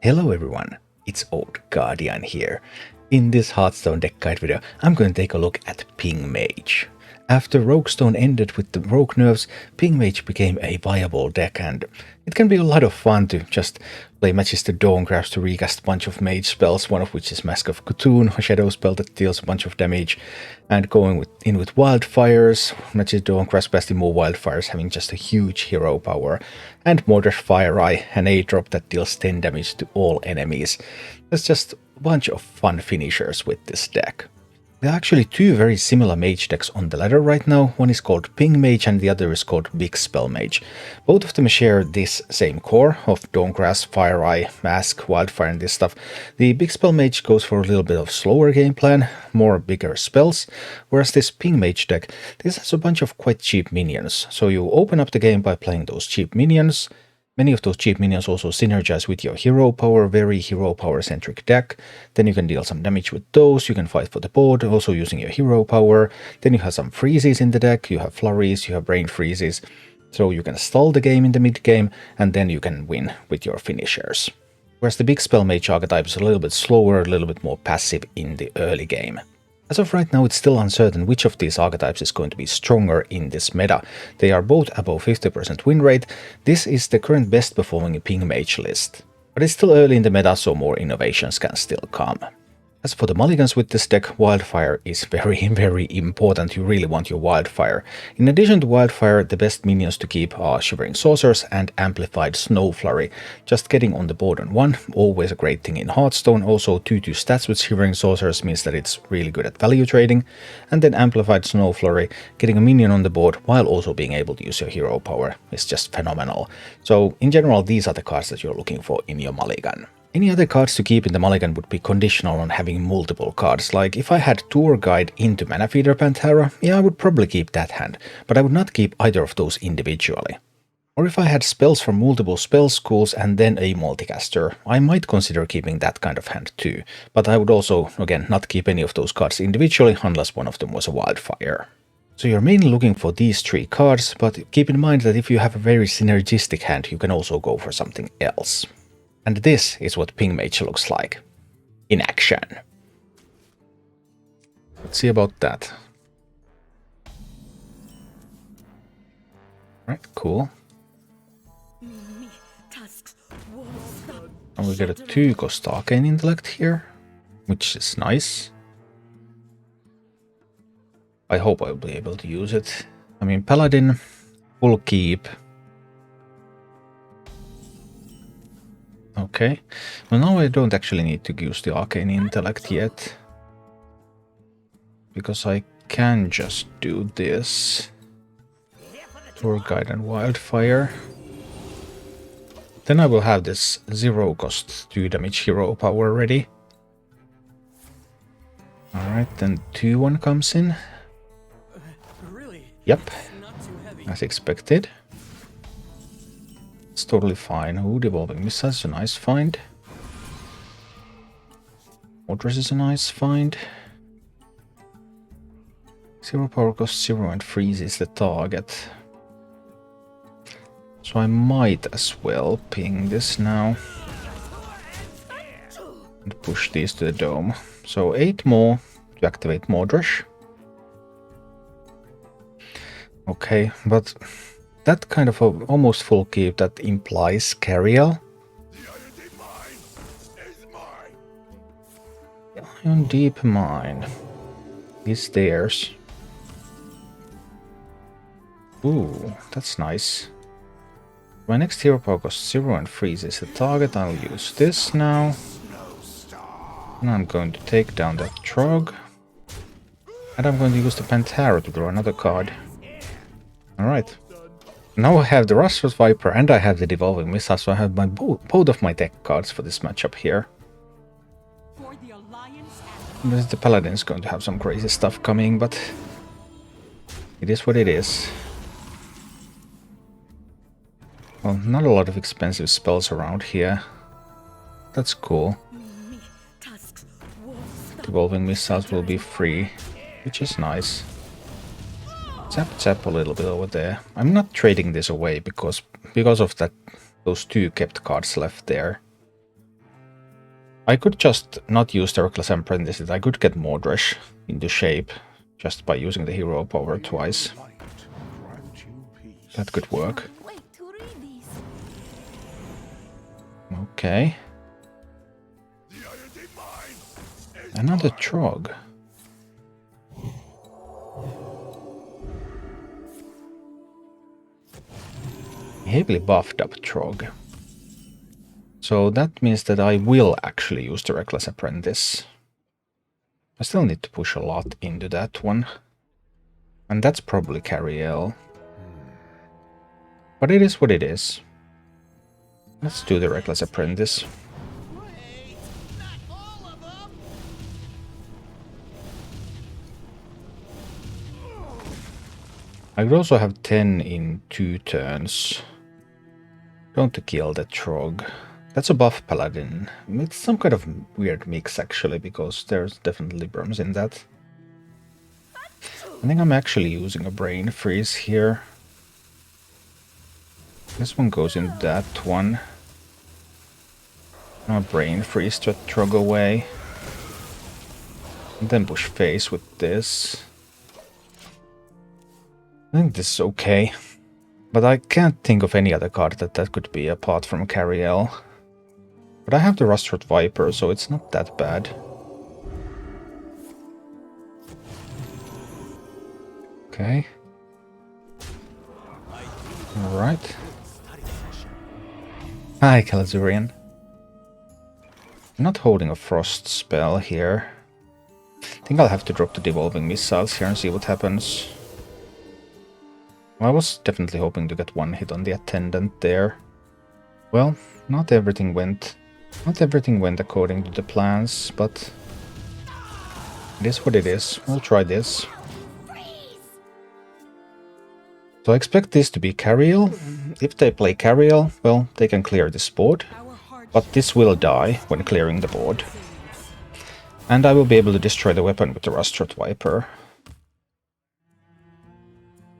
Hello everyone, it's Old Guardian here. In this Hearthstone deck guide video, I'm going to take a look at Ping Mage. After Roguestone ended with the rogue nerfs, Ping Mage became a viable deck, and it can be a lot of fun to just play Magister Dawngrasp to recast a bunch of mage spells, one of which is Mask of Cthulhu, a shadow spell that deals a bunch of damage, and going in with wildfires, Magister Dawngrasp casting more wildfires, having just a huge hero power, and Mordresh Fire Eye, an 8-drop that deals 10 damage to all enemies. There's just a bunch of fun finishers with this deck. There are actually two very similar mage decks on the ladder right now. One is called Ping Mage and the other is called Big Spell Mage. Both of them share this same core of Dawngrasp, Fire Eye, Mask, Wildfire and this stuff. The Big Spell Mage goes for a little bit of slower game plan, more bigger spells, whereas this Ping Mage deck, this has a bunch of quite cheap minions. So you open up the game by playing those cheap minions. Many of those cheap minions also synergize with your hero power, very hero power centric deck. Then you can deal some damage with those, you can fight for the board, also using your hero power. Then you have some freezes in the deck, you have flurries, you have brain freezes. So you can stall the game in the mid game, and then you can win with your finishers. Whereas the Big Spell Mage archetype is a little bit slower, a little bit more passive in the early game. As of right now, it's still uncertain which of these archetypes is going to be stronger in this meta. They are both above 50% win rate. This is the current best performing Ping Mage list. But it's still early in the meta, so more innovations can still come. As for the mulligans with this deck, Wildfire is very important. You really want your Wildfire. In addition to Wildfire, the best minions to keep are Shivering Saucers and Amplified Snow Flurry. Just getting on the board on one, always a great thing in Hearthstone. Also 2/2 stats with Shivering Saucers means that it's really good at value trading. And then Amplified Snow Flurry, getting a minion on the board while also being able to use your hero power is just phenomenal. So in general, these are the cards that you're looking for in your mulligan. Any other cards to keep in the mulligan would be conditional on having multiple cards. Like if I had Tour Guide into Mana Feeder Pantera, yeah, I would probably keep that hand, but I would not keep either of those individually. Or if I had spells from multiple spell schools and then a multicaster, I might consider keeping that kind of hand too, but I would also, again, not keep any of those cards individually unless one of them was a Wildfire. So you're mainly looking for these three cards, but keep in mind that if you have a very synergistic hand, you can also go for something else. And this is what Ping Mage looks like in action. Let's see about that. Alright, cool. And we get a 2-cost Arcane Intellect here, which is nice. I hope I'll be able to use it. I mean, Paladin, full keep. Okay, well now I don't actually need to use the Arcane Intellect yet, because I can just do this. Tour Guide and Wildfire. Then I will have this 0-cost 2 damage hero power ready. Alright, then 2/1 comes in. Yep, as expected. It's totally fine. Ooh, Devolving Missile is a nice find. Mordresh is a nice find. 0 power cost 0 and freezes the target. So I might as well ping this now. And push these to the dome. So 8 more to activate Mordresh. Okay, but that kind of a almost full keep that implies Cariel. Ion Deep Mine is theirs. Ooh, that's nice. My next hero power costs 0 and freezes the target. I'll use this now. And I'm going to take down that Trog. And I'm going to use the Pantera to draw another card. Alright. Now I have the Rustless Viper and I have the Devolving Missile, so I have my both of my deck cards for this matchup here. The Paladin is going to have some crazy stuff coming, but it is what it is. Well, not a lot of expensive spells around here. That's cool. Devolving Missiles will be free, which is nice. Tap a little bit over there. I'm not trading this away because of that those 2 kept cards left there. I could just not use the Reckless Apprentice. I could get Mordresh into shape just by using the hero power twice. That could work. Okay. Another Trog. Heavily buffed up Trog. So that means that I will actually use the Reckless Apprentice. I still need to push a lot into that one. And that's probably Cariel. But it is what it is. Let's do the Reckless Apprentice. I could also have 10 in 2 turns. Going to kill the Trog. That's a buff paladin. It's some kind of weird mix actually, because there's definitely Librams in that. I think I'm actually using a brain freeze here. This one goes in that one. Now a brain freeze to Trog away. And then push face with this. I think this is okay. But I can't think of any other card that could be apart from Cariel. But I have the Rusted Viper, so it's not that bad. Okay. Alright. Hi, Kalazurian. I'm not holding a Frost spell here. I think I'll have to drop the Devolving Missiles here and see what happens. Well, I was definitely hoping to get one hit on the Attendant there. Well, not everything went according to the plans, but it is what it is. We'll try this. So I expect this to be Cariel. If they play Cariel, well, they can clear this board. But this will die when clearing the board. And I will be able to destroy the weapon with the Rusted Viper.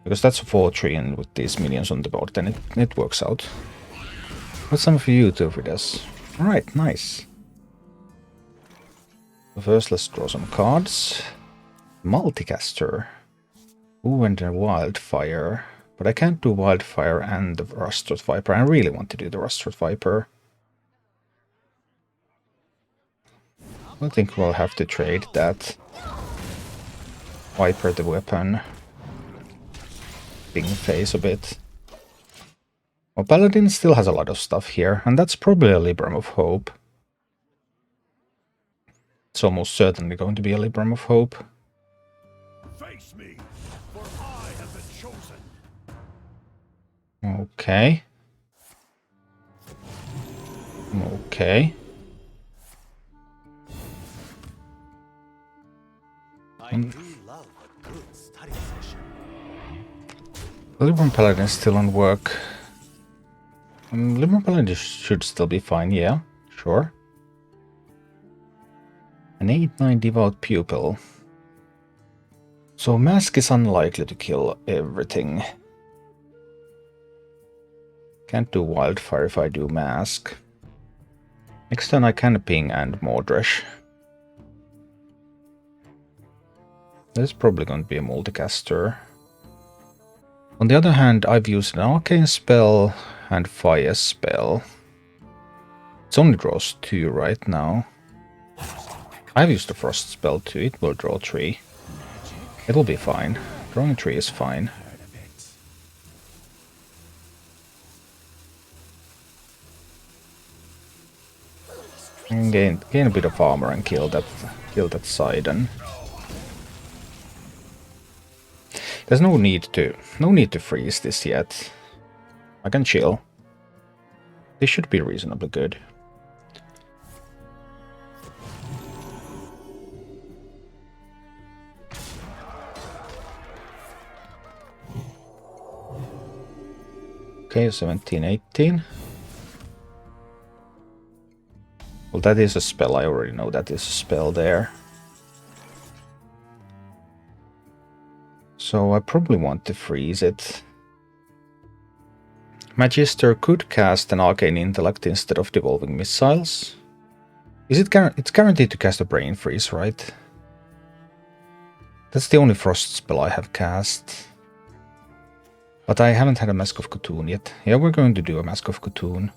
Because that's a 4-3, and with these minions on the board, then it works out. What's some for you to with us? Alright, nice. So first, let's draw some cards. Multicaster. Ooh, and a Wildfire. But I can't do Wildfire and the Rusted Viper. I really want to do the Rusted Viper. I think we'll have to trade that. Viper the weapon. Ping face a bit. Well, Paladin still has a lot of stuff here, and that's probably a Libram of Hope. It's almost certainly going to be a Libram of Hope. Face me, for I have been chosen. Okay. Okay. I do love a good study session. Libram Paladin is still on work. Libram Paladin should still be fine, yeah, sure. An 8-9 Devout Pupil. So Mask is unlikely to kill everything. Can't do Wildfire if I do Mask. Next turn I can ping and Mordresh. There's probably going to be a multicaster. On the other hand, I've used an Arcane spell and Fire spell. It only draws 2 right now. I've used a Frost spell too, it will draw 3. It'll be fine. Drawing 3 is fine. And gain a bit of armor and kill that Sidon. There's no need to freeze this yet. I can chill. This should be reasonably good. Okay, 17, 18. Well, that is a spell. I already know that is a spell there. So I probably want to freeze it. Magister could cast an Arcane Intellect instead of Devolving Missiles. Is it it's guaranteed to cast a Brain Freeze, right? That's the only Frost spell I have cast. But I haven't had a Mask of Cthulhu yet. Yeah, we're going to do a Mask of Cthulhu.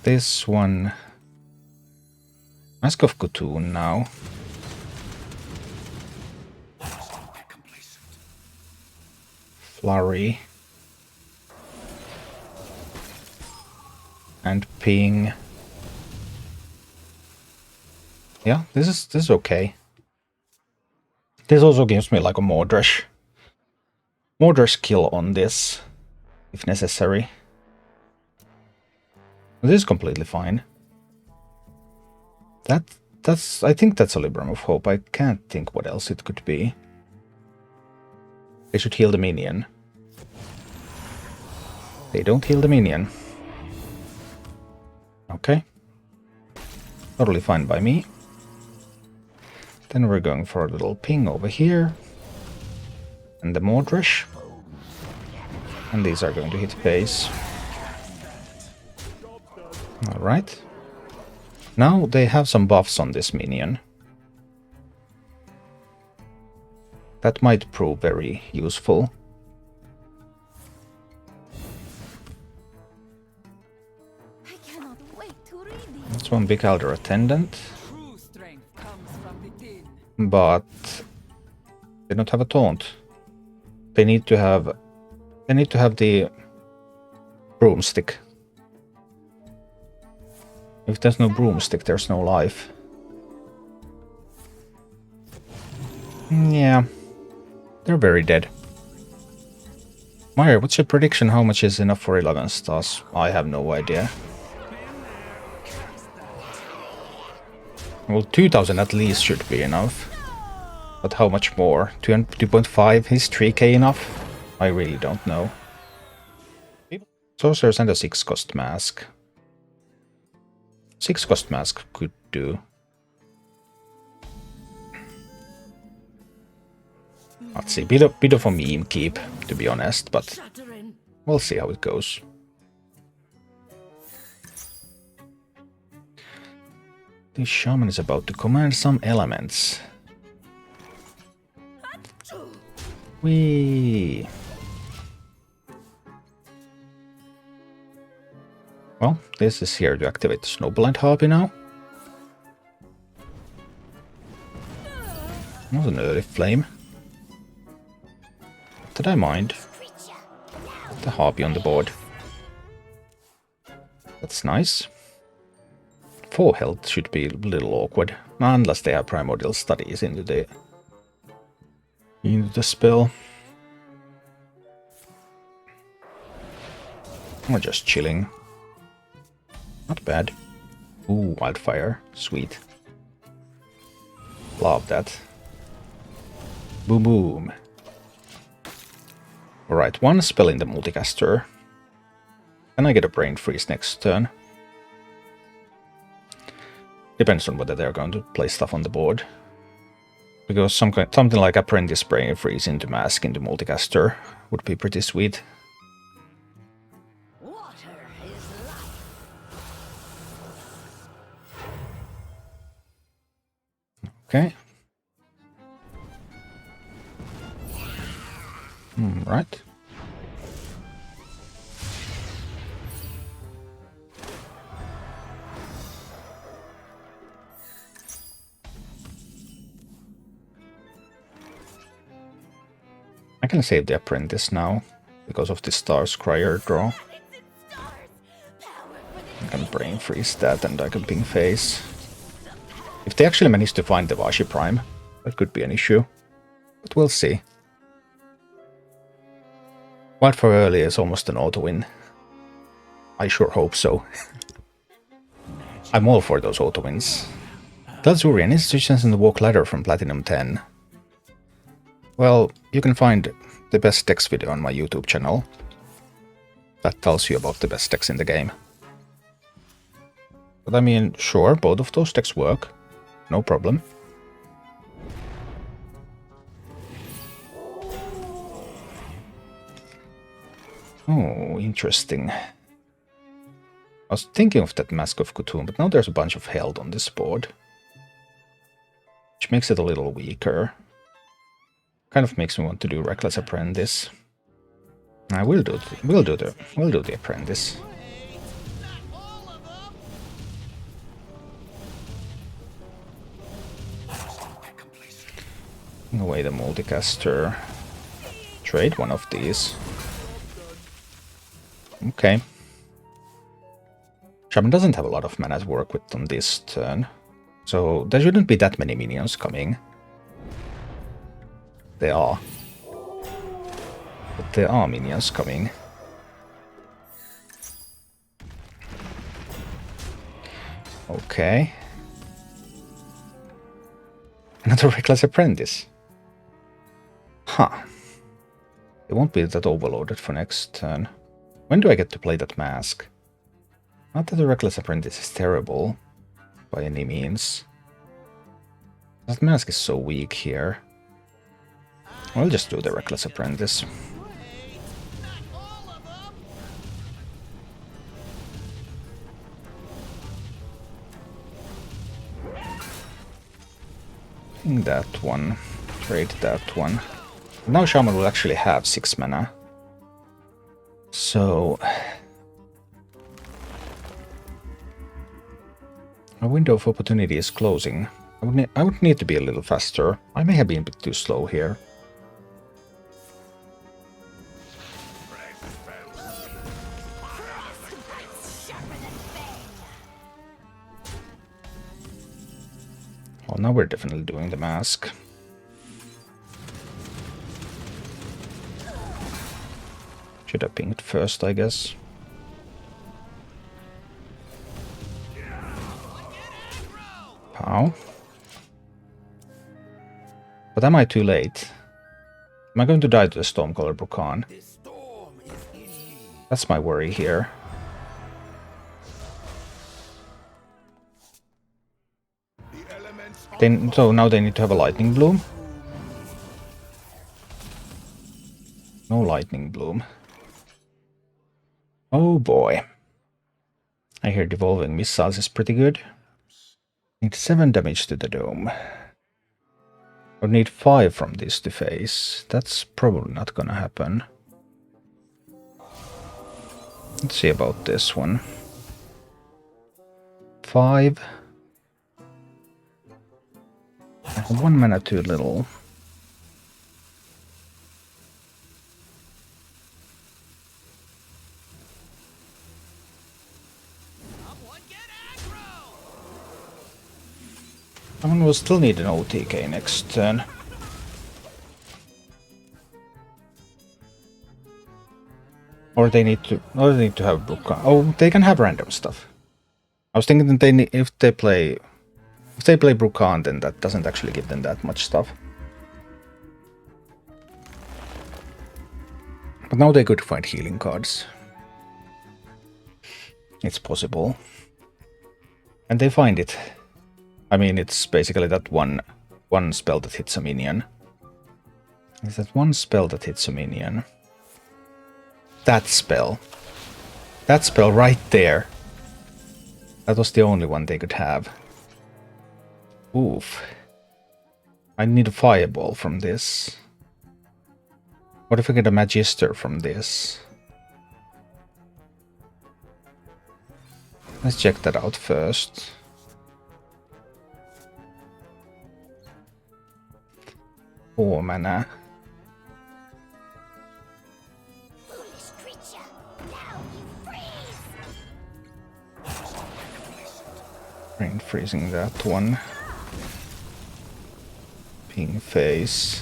This one... Mask of Cthulhu now. Flurry. And Ping. Yeah, this is okay. This also gives me like a Mordresh kill on this, if necessary. This is completely fine. I think that's a Libram of Hope. I can't think what else it could be. They should heal the minion. They don't heal the minion. Okay. Totally fine by me. Then we're going for a little Ping over here. And the Mordresh. And these are going to hit base. Alright. Now they have some buffs on this minion. That might prove very useful. I cannot wait to read these. That's one big Elder Attendant. But they don't have a taunt. They need to have the broomstick. If there's no broomstick, there's no life. Yeah. They're very dead. Meyer, what's your prediction? How much is enough for 11 stars? I have no idea. Well, 2000 at least should be enough. But how much more? 2.5? Is 3k enough? I really don't know. Sorcerers and a 6-cost mask. 6-cost mask could do. Let's see, bit of a meme keep, to be honest, but we'll see how it goes. The shaman is about to command some elements. Whee! Well, this is here to activate the Snowblind Harpy now. That was an early flame. Did I mind? The Harpy on the board. That's nice. 4 health should be a little awkward, unless they have Primordial Studies into the spell. We're just chilling. Not bad. Ooh, Wildfire. Sweet. Love that. Boom boom. Alright, one spell in the multicaster. Can I get a Brain Freeze next turn? Depends on whether they're going to play stuff on the board. Because something like Apprentice Brain Freeze into Mask into multicaster would be pretty sweet. Okay. Right. I can save the Apprentice now, because of the Star Scryer draw. I can Brain Freeze that and I can Ping Face. If they actually manage to find the Vashi Prime, that could be an issue. But we'll see. Wildfire early is almost an auto-win. I sure hope so. I'm all for those auto-wins. Dalzurian institutions in the Walk Ladder from Platinum 10. Well, you can find the best decks video on my YouTube channel. That tells you about the best decks in the game. But I mean, sure, both of those decks work. No problem. Oh, interesting. I was thinking of that Mask of Cthulhu, but now there's a bunch of held on this board, which makes it a little weaker. Kind of makes me want to do Reckless Apprentice. I will do the Apprentice. Away the multicaster. Trade one of these. Okay. Shaman doesn't have a lot of mana to work with on this turn, so there shouldn't be that many minions coming. There are. But there are minions coming. Okay. Another Reckless Apprentice. Huh. It won't be that overloaded for next turn. When do I get to play that Mask? Not that the Reckless Apprentice is terrible, by any means. That Mask is so weak here. I'll just do the Reckless Apprentice. That one. Trade that one. Now Shaman will actually have 6 mana. So... a window of opportunity is closing. I would need to be a little faster. I may have been a bit too slow here. Well, now we're definitely doing the Mask. Should have pinged first, I guess. Pow. But am I too late? Am I going to die to the Stormcaller Brukan? That's my worry here. So now they need to have a Lightning Bloom. No Lightning Bloom. Oh boy. I hear Devolving Missiles is pretty good. Need 7 damage to the dome. Or need 5 from this to face. That's probably not gonna happen. Let's see about this one. 5. 1 mana too little. Someone will still need an OTK next turn. Or they need to have Brukan. Oh, they can have random stuff. I was thinking that if they play Brukan, then that doesn't actually give them that much stuff. But now they could find healing cards. It's possible. And they find it. I mean, it's basically that one spell that hits a minion. Is that one spell that hits a minion? That spell. That spell right there. That was the only one they could have. Oof. I need a fireball from this. What if I get a Magister from this? Let's check that out first. Four mana. Brain freezing that one. Ping face.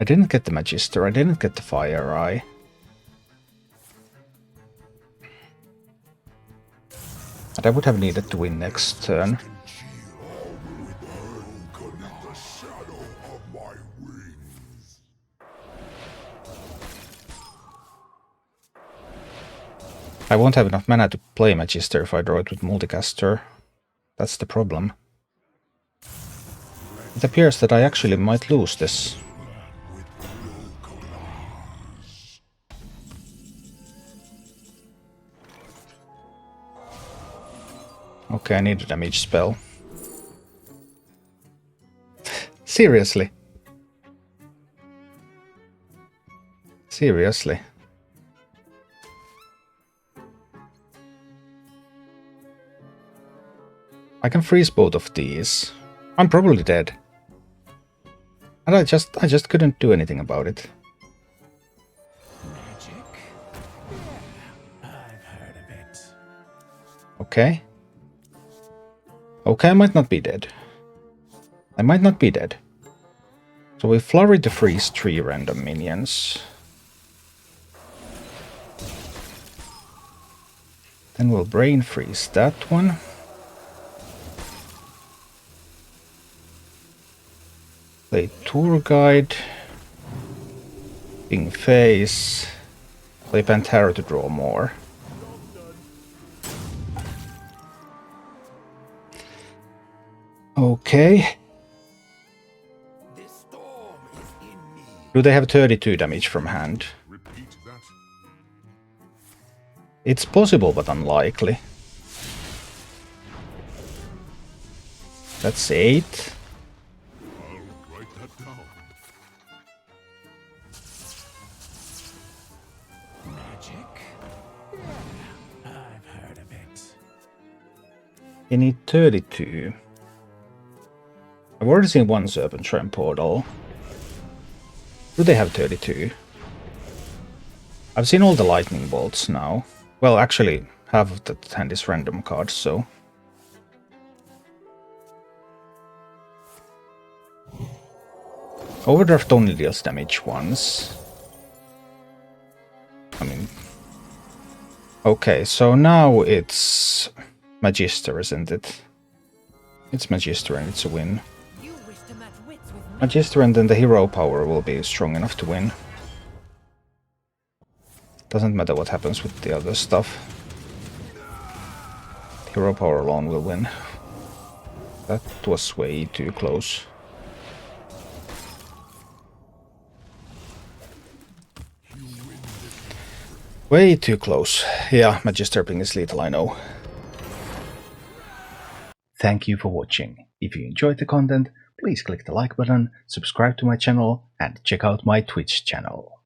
I didn't get the Magister, I didn't get the Fire Eye. But I would have needed to win next turn. I won't have enough mana to play Magister if I draw it with Multicaster. That's the problem. It appears that I actually might lose this. Okay, I need a damage spell. Seriously? Seriously? I can freeze both of these. I'm probably dead. And I just couldn't do anything about it. Magic? Yeah, I've heard of it. Okay. Okay, I might not be dead. I might not be dead. So we flurry to freeze 3 random minions. Then we'll brain freeze that one. Play Tour Guide. Ping Face. Play Pantera to draw more. Okay. This storm is in me. Do they have 32 damage from hand? Repeat that. It's possible, but unlikely. That's 8. I'll write that down. Magic? Yeah, I've heard of it. You need 32. I've already seen one Serpent Shrine portal. Do they have 32? I've seen all the lightning bolts now. Well, actually, half of that hand is random cards, so... Overdraft only deals damage once. I mean... Okay, so now it's... Magister, isn't it? It's Magister and it's a win. You wish to match wits with me. Magister and then the hero power will be strong enough to win. Doesn't matter what happens with the other stuff. Hero power alone will win. That was way too close. Way too close. Yeah, Magister Ping is lethal, I know. Thank you for watching. If you enjoyed the content, please click the like button, subscribe to my channel, and check out my Twitch channel.